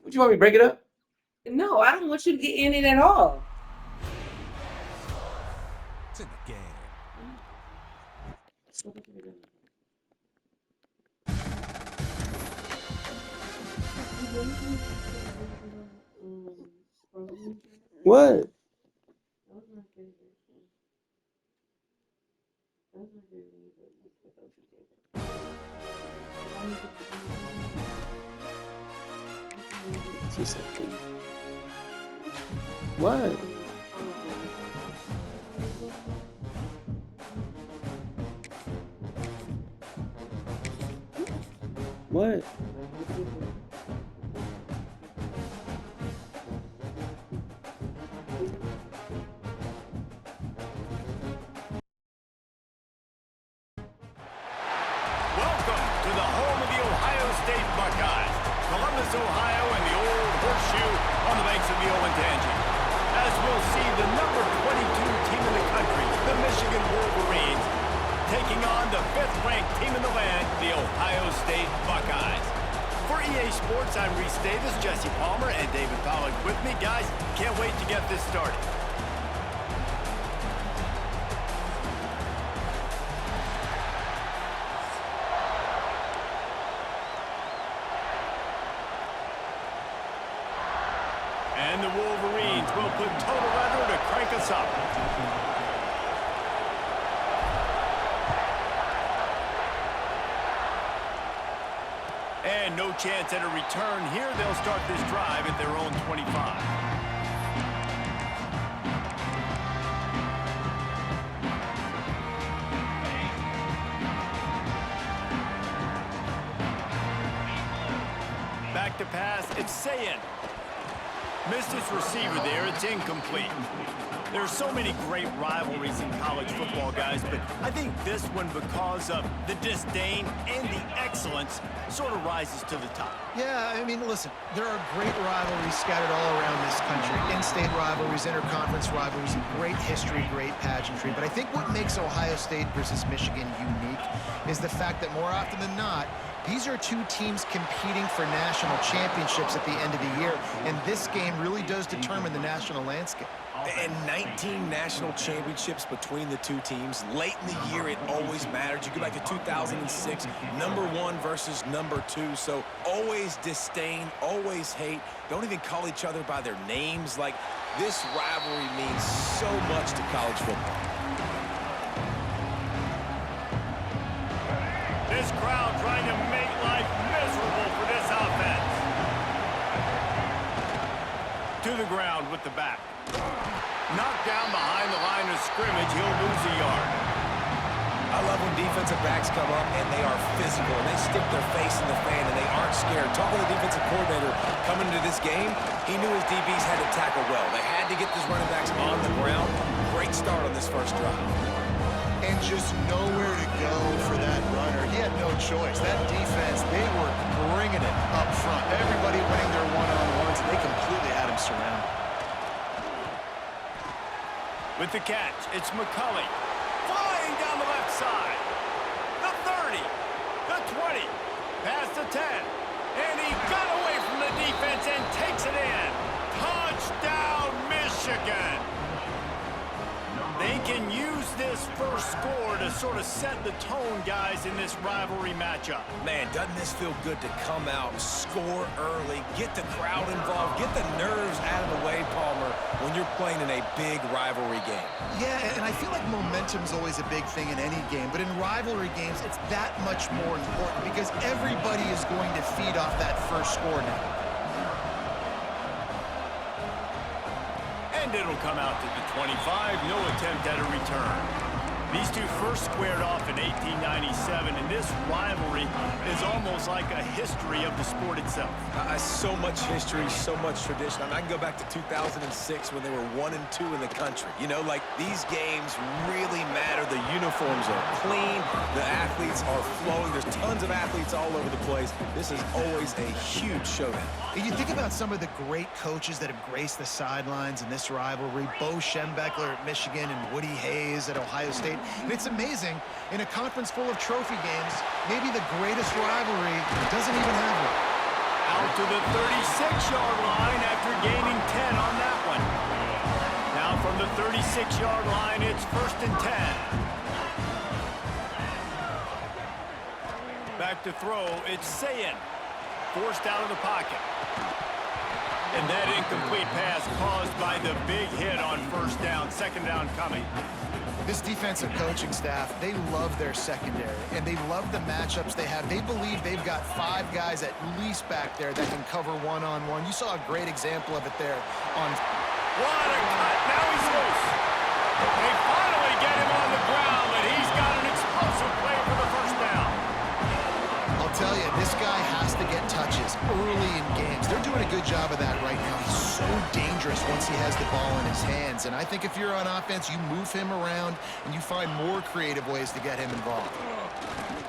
What you want me to break it up? No, I don't want you to get in it at all. It's in the game. What? She said, what? What? Welcome to the home of the Ohio State Buckeyes, Columbus, Ohio, and the Old Horseshoe on the banks of the Olentangy. As we'll see, the number 22 team in the country, the Michigan Wolverines, taking on the 5th-ranked team in the land, the Ohio State Buckeyes. For EA Sports, I'm Reese Davis, Jesse Palmer, and David Pollack with me. Guys, can't wait to get this started. And the Wolverines will put total weather to crank us up. And no chance at a return here. They'll start this drive at their own 25. Back to pass, it's Sayin. Missed his receiver there, it's incomplete. There are so many great rivalries in college football, guys, but I think this one, because of the disdain and the excellence, sort of rises to the top. Yeah, I mean, listen, there are great rivalries scattered all around this country. In-state rivalries, interconference rivalries, great history, great pageantry. But I think what makes Ohio State versus Michigan unique is the fact that more often than not, these are two teams competing for national championships at the end of the year, and this game really does determine the national landscape. And 19 national championships between the two teams. Late in the year, it always mattered. You go back to 2006, #1 versus #2. So always disdain, always hate. Don't even call each other by their names. Like, this rivalry means so much to college football. This crowd trying to make life miserable for this offense. To the ground with the back. Knocked down behind the line of scrimmage. He'll lose a yard. I love when defensive backs come up and they are physical and they stick their face in the fan and they aren't scared. Talking to the defensive coordinator coming into this game, he knew his DBs had to tackle well. They had to get these running backs on the ground. Great start on this first drive. And just nowhere to go for that runner. He had no choice. That defense, they were bringing it up front. Everybody winning their one-on-ones, and they completely had him surrounded. With the catch, it's McCulley. Flying down the left side. The 30. The 20. Past the 10. And he got away from the defense and takes it in. Touchdown, Michigan. They can use this first score to sort of set the tone, guys, in this rivalry matchup. Man, doesn't this feel good to come out, score early, get the crowd involved, get the nerves out of the way, Palmer, when you're playing in a big rivalry game. Yeah, and I feel like momentum's always a big thing in any game, but in rivalry games, it's that much more important because everybody is going to feed off that first score now. And it'll come out to the 25. No attempt at a return. These two first squared off in 1897, and this rivalry is almost like a history of the sport itself. So much history, so much tradition. I mean, I can go back to 2006 when they were 1-2 in the country. You know, like, these games really matter. The uniforms are clean. The athletes are flowing. There's tons of athletes all over the place. This is always a huge showdown. And you think about some of the great coaches that have graced the sidelines in this rivalry. Bo Schembechler at Michigan and Woody Hayes at Ohio State. And it's amazing, in a conference full of trophy games, maybe the greatest rivalry doesn't even have one. Out to the 36-yard line after gaining 10 on that one. Now from the 36-yard line, it's 1st and 10. Back to throw, it's Sayin. Forced out of the pocket. And that incomplete pass caused by the big hit on 1st down, 2nd down coming. This defensive coaching staff, they love their secondary, and they love the matchups they have. They believe they've got 5 guys at least back there that can cover one-on-one. You saw a great example of it there on... What a cut! Now he's loose. They finally get him on the ground, but he's got an explosive play for the 1st down. I'll tell you, this guy has to get touches early in games. They're doing a good job of that right now. He's so dangerous once he has the ball in his hands. And I think if you're on offense, you move him around and you find more creative ways to get him involved.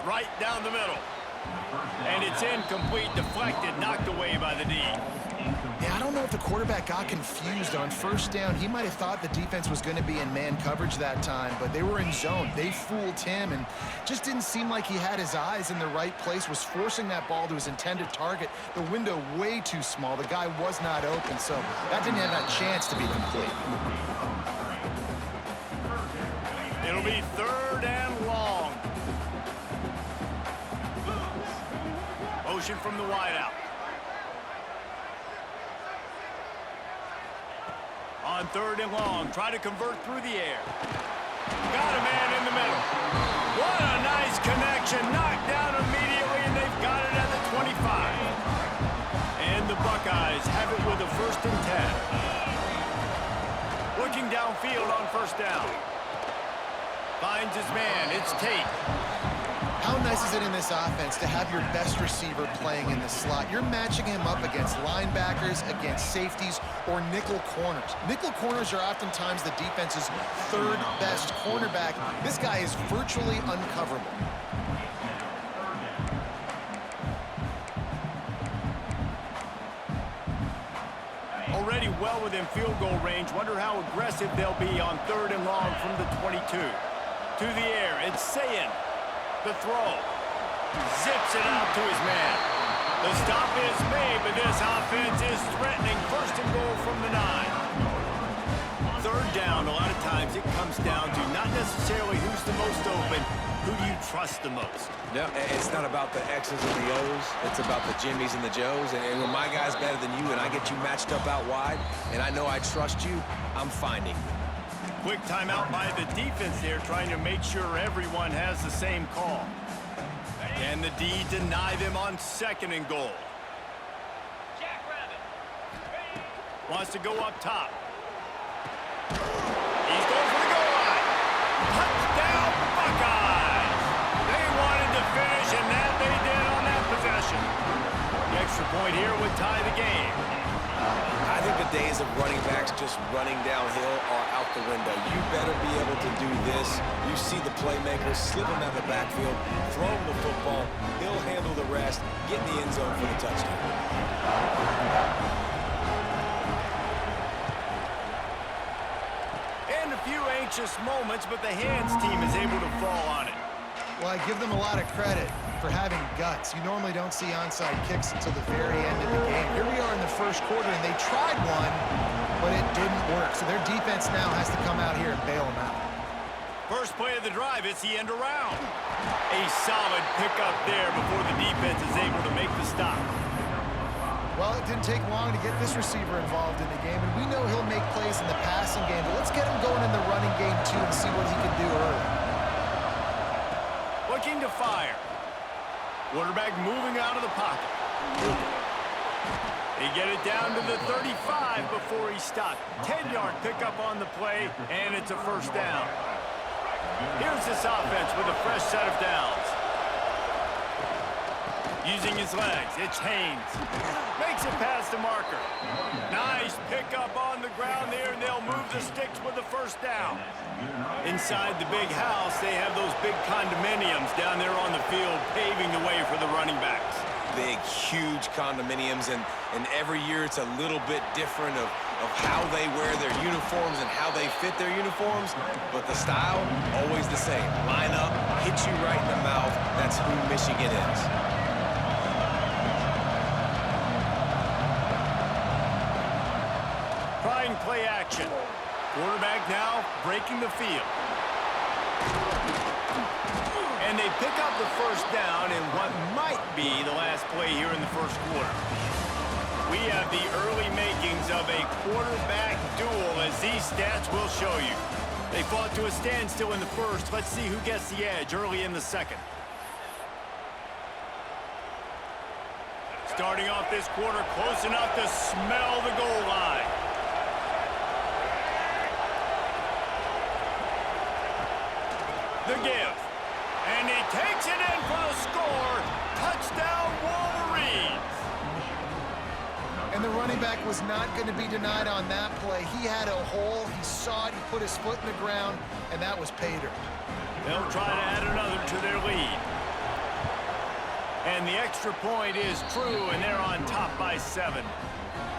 Right down the middle. And it's incomplete, deflected, knocked away by the D. Yeah, I don't know if the quarterback got confused on 1st down. He might have thought the defense was going to be in man coverage that time, but they were in zone. They fooled him and just didn't seem like he had his eyes in the right place, was forcing that ball to his intended target. The window way too small. The guy was not open, so that didn't have that chance to be complete. It'll be 3rd and long. Motion from the wideout. On 3rd and long, try to convert through the air. Got a man in the middle. What a nice connection. Knocked down immediately, and they've got it at the 25. And the Buckeyes have it with a 1st and 10. Looking downfield on 1st down. Finds his man. It's Tate. How nice is it in this offense to have your best receiver playing in the slot? You're matching him up against linebackers, against safeties, or nickel corners. Nickel corners are oftentimes the defense's 3rd best cornerback. This guy is virtually uncoverable. Already well within field goal range. Wonder how aggressive they'll be on 3rd and long from the 22. To the air, it's Sayin. The throw. Zips it out to his man. The stop is made, but this offense is threatening 1st and goal from the 9. 3rd down, a lot of times it comes down to not necessarily who's the most open, who do you trust the most? No, it's not about the X's and the O's. It's about the Jimmys and the Joes. And when my guy's better than you and I get you matched up out wide, and I know I trust you, I'm finding you. Quick timeout by the defense there, trying to make sure everyone has the same call. Can the D deny them on 2nd and goal? Wants to go up top. He's going for the goal line. Touchdown, Buckeyes! They wanted to finish, and that they did on that possession. The extra point here would tie the game. I think the days of running backs just running downhill are out the window. You better be able to do this. You see the playmakers, slip him out of the backfield, throw him the football, he'll handle the rest, get in the end zone for the touchdown. And a few anxious moments, but the hands team is able to fall on it. Well, I give them a lot of credit for having guts. You normally don't see onside kicks until the very end of the game. Here we are in the 1st quarter, and they tried one, but it didn't work. So their defense now has to come out here and bail them out. First play of the drive, it's the end around. A solid pickup there before the defense is able to make the stop. Well, it didn't take long to get this receiver involved in the game, and we know he'll make plays in the passing game, but let's get him going in the running game, too, and see what he can do early. Looking to fire. Quarterback moving out of the pocket. They get it down to the 35 before he stopped. 10-yard pickup on the play, and it's a 1st down. Here's this offense with a fresh set of downs. Using his legs, it's Haynes. Makes it past the marker. Nice pickup on the ground there, and they'll move the sticks with the 1st down. Inside the big house, they have those big condominiums down there on the field, paving the way for the running backs. Big, huge condominiums, and every year it's a little bit different of how they wear their uniforms and how they fit their uniforms, but the style, always the same. Line up, hit you right in the mouth. That's who Michigan is. trying play action. Quarterback now breaking the field. And they pick up the first down in what might be the last play here in the first quarter. We have the early makings of a quarterback duel, as these stats will show you. They fought to a standstill in the first. Let's see who gets the edge early in the second. Starting off this quarter close enough to smell the goal line. The give. And he takes it in for the score. Touchdown, Wolverines. And the running back was not going to be denied on that play. He had a hole. He saw it. He put his foot in the ground, and that was pay dirt. They'll try to add another to their lead. And the extra point is true, and they're on top by 7.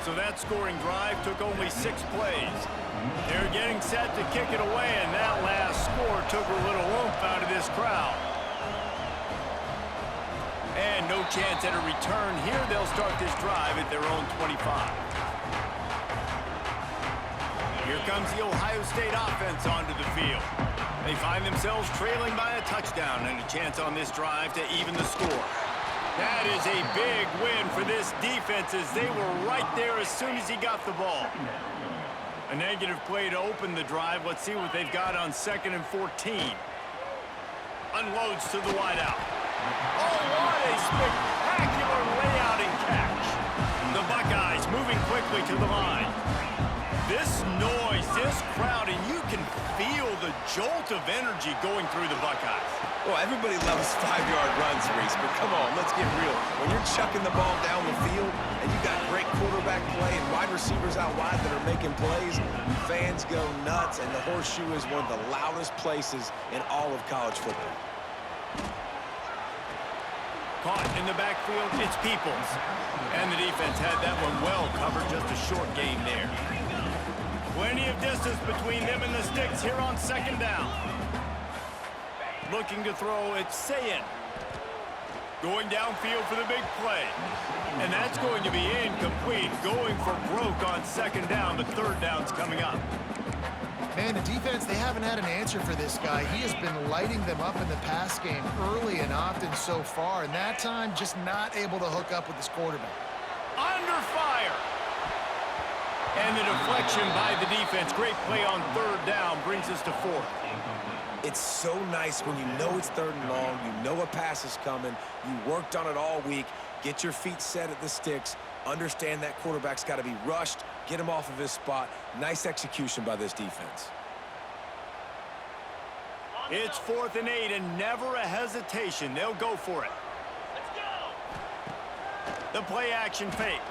So that scoring drive took only 6 plays. They're getting set to kick it away, and that last score took a little oomph out of this crowd. And no chance at a return here. They'll start this drive at their own 25. Here comes the Ohio State offense onto the field. They find themselves trailing by a touchdown and a chance on this drive to even the score. That is a big win for this defense, as they were right there as soon as he got the ball. A negative play to open the drive. Let's see what they've got on 2nd and 14. Unloads to the wideout. Oh, what a spectacular layout and catch. The Buckeyes moving quickly to the line. This noise, this crowd, and you can feel the jolt of energy going through the Buckeyes. Well, everybody loves 5-yard runs, Reese, but come on, let's get real. When you're chucking the ball down the field and you got great quarterback play and wide receivers out wide that are making plays, fans go nuts, and the Horseshoe is one of the loudest places in all of college football. Caught in the backfield, it's Peoples. And the defense had that one well covered, just a short gain there. Plenty of distance between them and the sticks here on 2nd down. Looking to throw, it's Sayin. Going downfield for the big play. And that's going to be incomplete. Going for broke on 2nd down, but 3rd down's coming up. Man, the defense, they haven't had an answer for this guy. He has been lighting them up in the pass game early and often so far, and that time just not able to hook up with his quarterback. Under fire. And the deflection by the defense. Great play on 3rd down brings us to 4th. It's so nice when you know it's 3rd and long, you know a pass is coming, you worked on it all week, get your feet set at the sticks, understand that quarterback's got to be rushed, get him off of his spot. Nice execution by this defense. It's 4th and 8, and never a hesitation. They'll go for it. Let's go. The play action fake.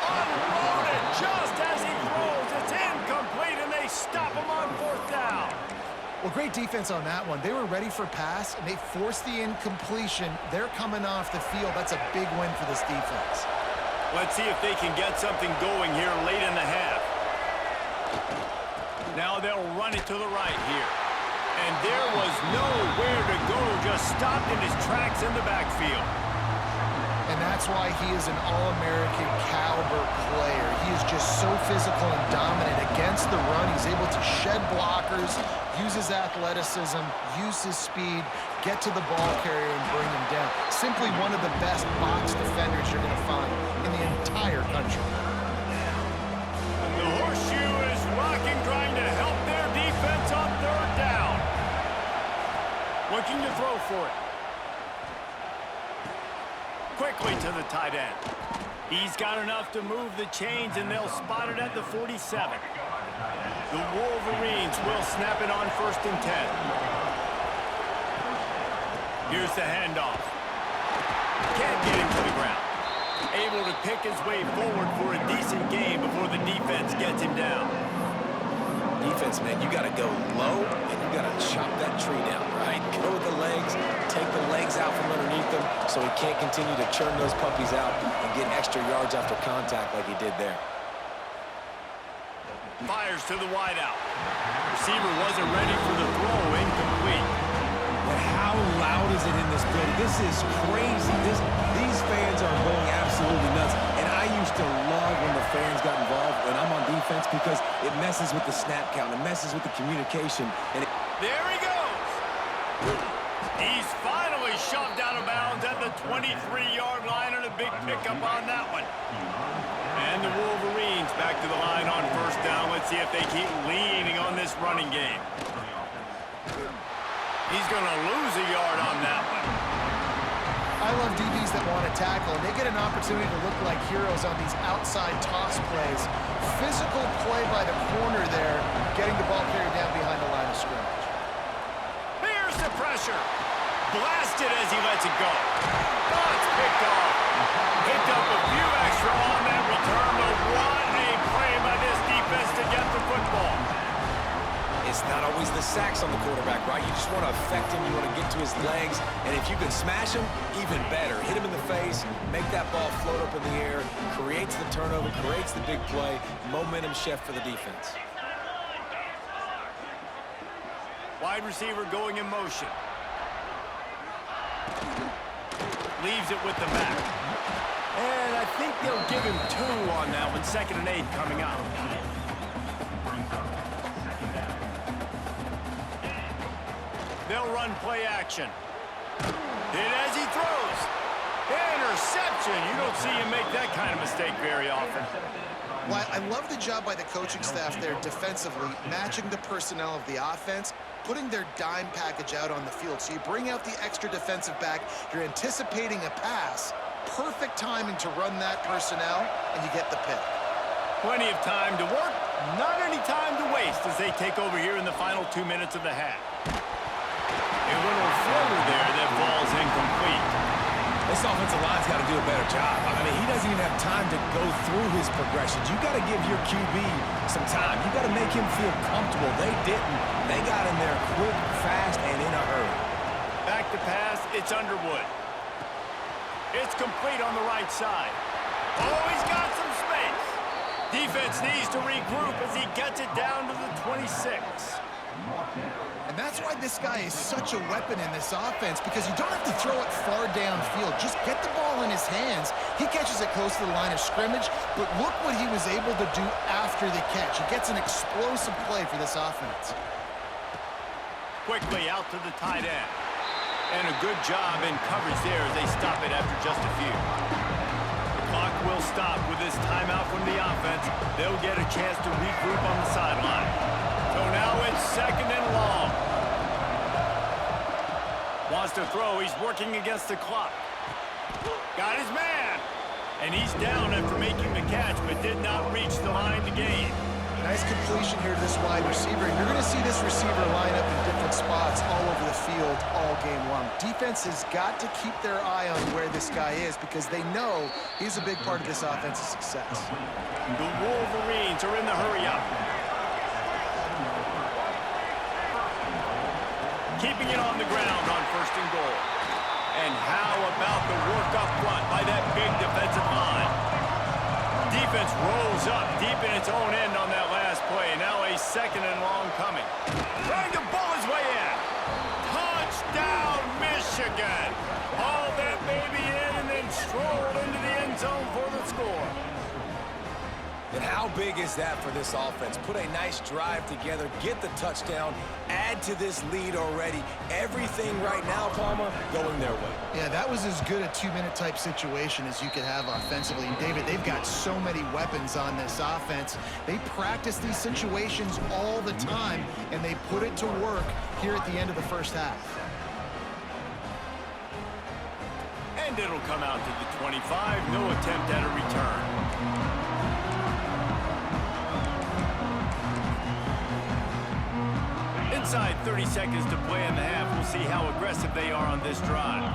Unloaded just as he throws. It's incomplete, and they stop him on 4th down. Well, great defense on that one. They were ready for pass, and they forced the incompletion. They're coming off the field. That's a big win for this defense. Let's see if they can get something going here late in the half. Now they'll run it to the right here. And there was nowhere to go, just stopped in his tracks in the backfield. And that's why he is an All-American caliber player. He is just so physical and dominant against the run. He's able to shed blockers, use his athleticism, use his speed, get to the ball carrier and bring him down. Simply one of the best box defenders you're going to find in the entire country. The Horseshoe is rocking, trying to help their defense on 3rd down. Looking to throw for it. Quickly to the tight end. He's got enough to move the chains, and they'll spot it at the 47. The Wolverines will snap it on 1st and 10. Here's the handoff. Can't get him to the ground. Able to pick his way forward for a decent gain before the defense gets him down. Defense, man, you got to go low, and you got to chop that tree down, right? Go with the legs, take the legs out from underneath them so he can't continue to churn those puppies out and get extra yards after contact like he did there. Fires to the wideout. Receiver wasn't ready for the throw, incomplete. But how loud is it in this building? This is crazy. These fans are going absolutely nuts. And I used to love when the fans got involved when I'm on defense because it messes with the snap count. It messes with the communication. And There he goes. He's finally shoved out of bounds at the 23-yard line, and a big pickup on that one. And the Wolverines back to the line on first down. Let's see if they keep leaning on this running game. He's going to lose a yard on that one. I love DBs that want to tackle, and they get an opportunity to look like heroes on these outside toss plays. Physical play by the corner there, getting the ball carried down behind the line of scrimmage. Here's the pressure. Blasted as he lets it go. Oh, it's picked off. Picked up a few extra on that return, but what a play by this defense to get the football. it's not always the sacks on the quarterback, right? You just want to affect him. You want to get to his legs. And if you can smash him, even better. Hit him in the face, make that ball float up in the air, creates the turnover, creates the big play, momentum shift for the defense. Wide receiver going in motion. Leaves it with the back. And I think they'll give him 2 on that one. 2nd and 8 coming up. They'll run play action. Hit as he throws. Interception. You don't see him make that kind of mistake very often. Well, I love the job by the coaching staff there defensively, matching the personnel of the offense, putting their dime package out on the field. So you bring out the extra defensive back, you're anticipating a pass, perfect timing to run that personnel, and you get the pick. Plenty of time to work, not any time to waste as they take over here in the final 2 minutes of the half. A little floater there that falls incomplete. This offensive line's got to do a better job. I mean, he doesn't even have time to go through his progressions. You got to give your QB some time. You got to make him feel comfortable. They didn't. They got in there quick, fast, and in a hurry. Back to pass, it's Underwood. It's complete on the right side. Oh, he's got some space. Defense needs to regroup as he gets it down to the 26. And that's why this guy is such a weapon in this offense, because you don't have to throw it far downfield. Just get the ball in his hands. He catches it close to the line of scrimmage, but look what he was able to do after the catch. He gets an explosive play for this offense. Quickly out to the tight end. And a good job in coverage there as they stop it after just a few. The clock will stop with this timeout from the offense. They'll get a chance to regroup on the sideline. So now it's 2nd and long. Wants to throw. He's working against the clock. Got his man. And he's down after making the catch, but did not reach the line to gain. Nice completion here to this wide receiver. And you're going to see this receiver line up in different spots all over the field all game long. Defense has got to keep their eye on where this guy is, because they know he's a big part of this offense's success. The Wolverines are in the hurry-up. Keeping it on the ground on 1st and goal. And how about the work up front by that big defensive line? Defense rolls up deep in its own end on that last play. Now a 2nd and long coming. Trying to ball his way in. Touchdown, Michigan. Hauled that baby in and then strolled into the end zone for the score. And how big is that for this offense? Put a nice drive together, get the touchdown, add to this lead already. Everything right now, Palma, going their way. Yeah, that was as good a 2-minute type situation as you could have offensively. And David, they've got so many weapons on this offense. They practice these situations all the time, and they put it to work here at the end of the first half. And it'll come out to the 25. No attempt at a return. Inside 30 seconds to play in the half. We'll see how aggressive they are on this drive.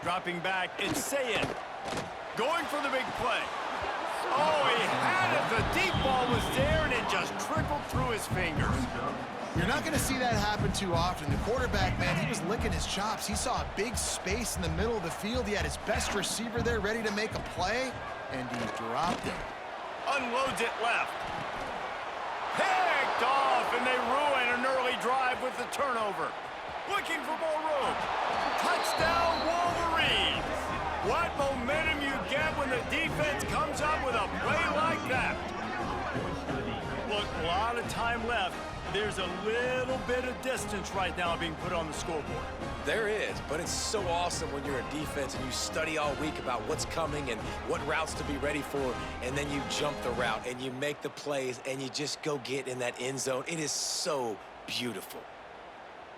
Dropping back, it's Sayed. Going for the big play. Oh, he had it. The deep ball was there, and it just trickled through his fingers. You're not going to see that happen too often. The quarterback, man, he was licking his chops. He saw a big space in the middle of the field. He had his best receiver there ready to make a play, and he dropped it. Unloads it left. Picked off, and they ruin an early drive with the turnover. Looking for more room. Touchdown, Wolverines. What momentum you get when the defense comes up with a play like that. Look, a lot of time left. There's a little bit of distance right now being put on the scoreboard. There is, but it's so awesome when you're a defense and you study all week about what's coming and what routes to be ready for, and then you jump the route and you make the plays and you just go get in that end zone. It is so beautiful.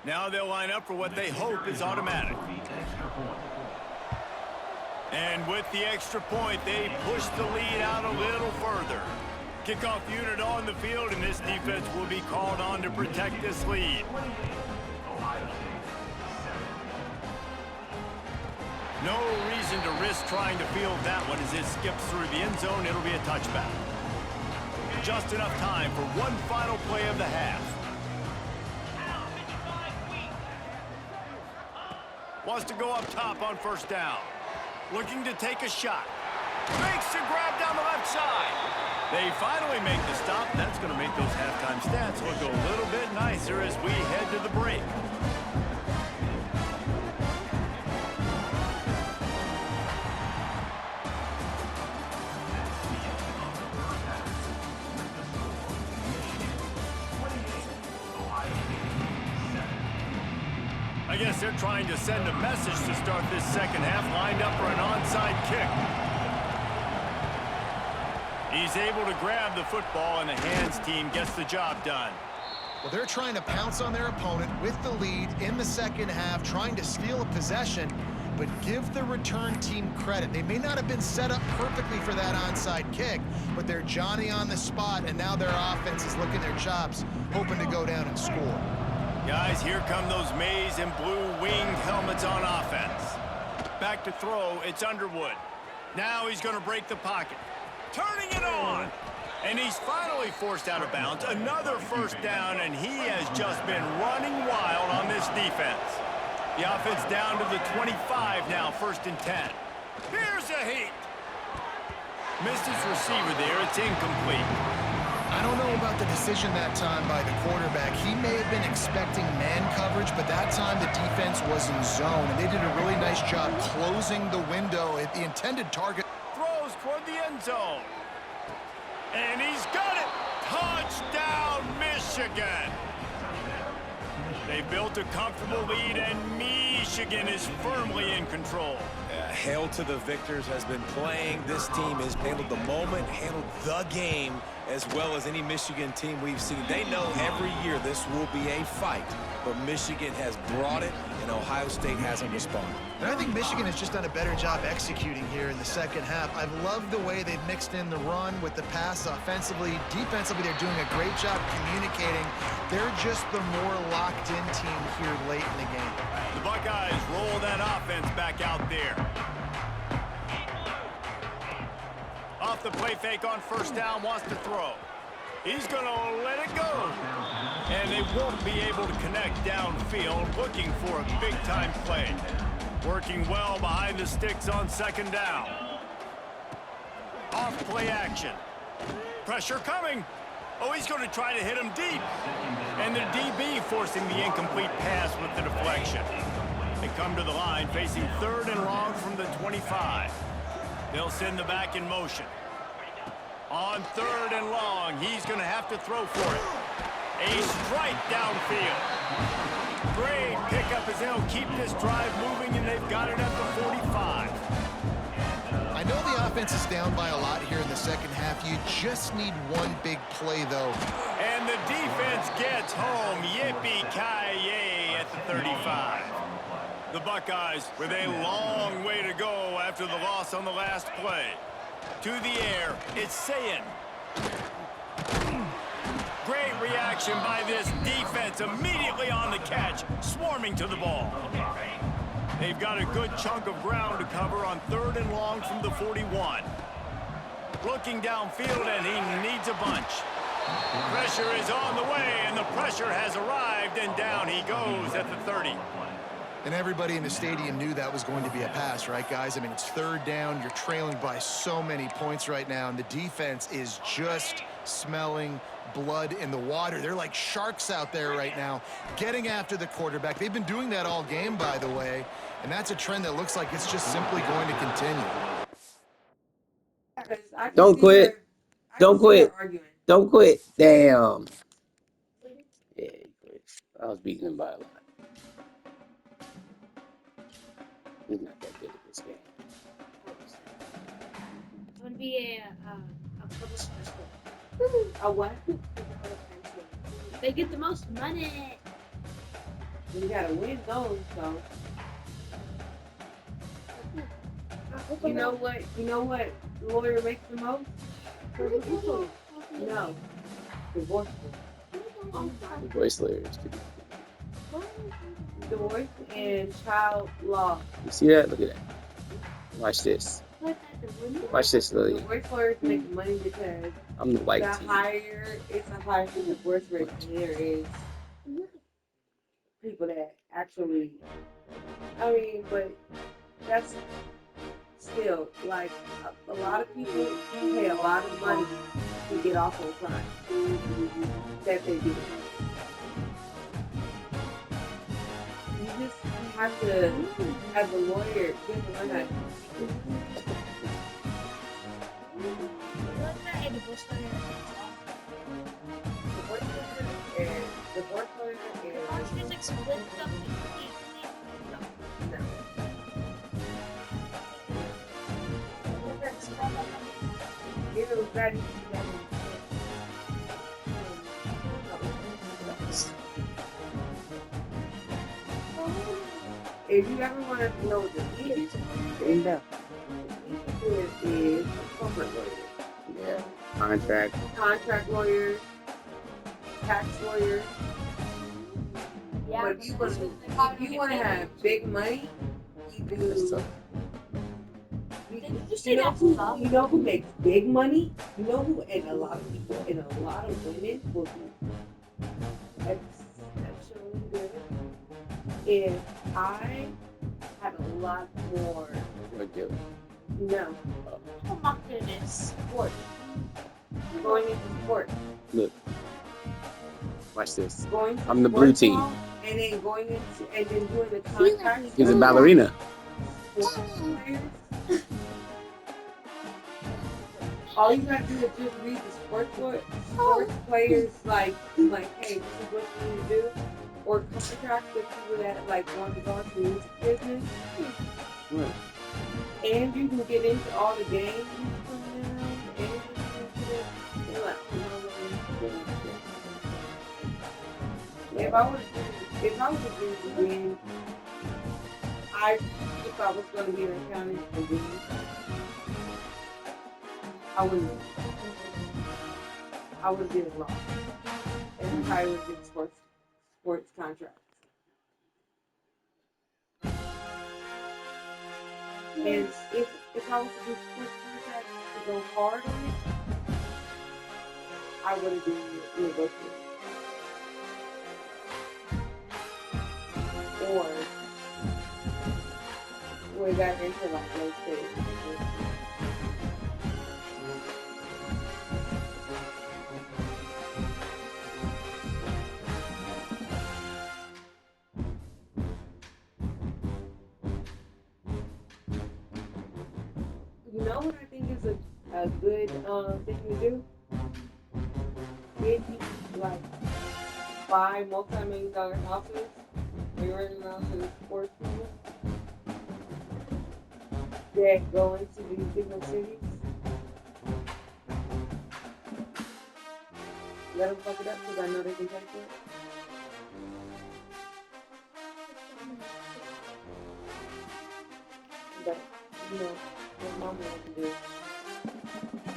Now they'll line up for what they hope is automatic. And with the extra point, they push the lead out a little further. Kickoff unit on the field, and this defense will be called on to protect this lead. No reason to risk trying to field that one as it skips through the end zone. It'll be a touchback. Just enough time for one final play of the half. Wants to go up top on first down. Looking to take a shot. Makes a grab down the left side. They finally make the stop. That's going to make those halftime stats look a little bit nicer as we head to the break. I guess they're trying to send a message to start this second half, lined up for an onside kick. He's able to grab the football, and the hands team gets the job done. Well, they're trying to pounce on their opponent with the lead in the second half, trying to steal a possession, but give the return team credit. They may not have been set up perfectly for that onside kick, but they're Johnny on the spot, and now their offense is licking their chops, hoping to go down and score. Guys, here come those maize and blue winged helmets on offense. Back to throw, it's Underwood. Now he's going to break the pocket. Turning it on! And he's finally forced out of bounds. Another first down, and he has just been running wild on this defense. The offense down to the 25 now, 1st and 10. Here's a heat. Missed his receiver there, it's incomplete. I don't know about the decision that time by the quarterback. He may have been expecting man coverage, but that time the defense was in zone, and they did a really nice job closing the window at the intended target. Throws toward the end zone. And he's got it! Touchdown, Michigan! They built a comfortable lead, and Michigan is firmly in control. Hail to the victors has been playing. This team has handled the moment, handled the game, as well as any Michigan team we've seen. They know every year this will be a fight, but Michigan has brought it, and Ohio State hasn't responded. And I think Michigan has just done a better job executing here in the second half. I've loved the way they've mixed in the run with the pass offensively. Defensively, they're doing a great job communicating. They're just the more locked-in team here late in the game. The Buckeyes roll that offense back out there. Off the play fake on first down, wants to throw. He's going to let it go. And they won't be able to connect downfield, looking for a big-time play. Working well behind the sticks on second down. Off play action. Pressure coming. Oh, he's going to try to hit him deep. And the DB forcing the incomplete pass with the deflection. They come to the line facing 3rd and long from the 25. They'll send the back in motion. On 3rd and long, he's going to have to throw for it. A strike downfield. Great pickup as they'll keep this drive moving, and they've got it at the 45. I know the offense is down by a lot here in the second half. You just need one big play, though. And the defense gets home. Yippee-ki-yay at the 35. The Buckeyes with a long way to go after the loss on the last play. To the air, it's Sayin. Great reaction by this defense, immediately on the catch, swarming to the ball. They've got a good chunk of ground to cover on 3rd and long from the 41. Looking downfield, and he needs a bunch. Pressure is on the way, and the pressure has arrived, and down he goes at the 30. And everybody in the stadium knew that was going to be a pass, right, guys? I mean, it's 3rd down. You're trailing by so many points right now, and the defense is just smelling blood in the water. They're like sharks out there right now, getting after the quarterback. They've been doing that all game, by the way, and that's a trend that looks like it's just simply going to continue. Don't quit. Don't quit. Don't quit. Damn. Yeah, he quit. I was beating him by a lot. He's not that good at this game. It would be a public school. A what? They get the most money. You gotta win those, so. You know what? You know what lawyer makes the most? No. Divorce. The voice layers. Divorce and child law. You see that? Look at that. Watch this. Watch this, Lily. Divorce lawyers make money because I'm the white the team. higher it's a higher divorce rate than there is people that actually. I mean, but that's still like a lot of people pay a lot of money to get off on crime that they do. You just have to, as a lawyer, get to learn how to. Divorce lawyer is no. You know, that is if you ever want to know what the is, is corporate lawyer. Yeah. Contract Lawyer, tax lawyer. Yeah. But if you want to have big money, you That's do. tough. Did you say that's tough? You know who makes big money? You know who, and a lot of people, and a lot of women will be exceptionally good. If I had a lot more, What do? no, Oh my goodness. sport, going into sport, Look. Watch this. going to I'm the blue sports team. ball, and then going into, and then doing the contract. He's a ballerina. Sports players. All you gotta do is just read the sports players like, hey, this is what you need to do, or contract with people that like want to go into the music business, What? and you can get into all the games from them, and you can get into you're like, if I was to do the win, if I was going to be an accountant and do I would get a law. And I would get sports contracts. And if I was to do sports contracts to go hard on it, I would have been negotiating. Or we got into like those things. You know what I think is a good thing to do? If you like buy multi-million-dollar houses, and you're renting out to the sports people that go into these different cities. Let them fuck it up because I know they can pay for it. But, you know, what mama wants to do.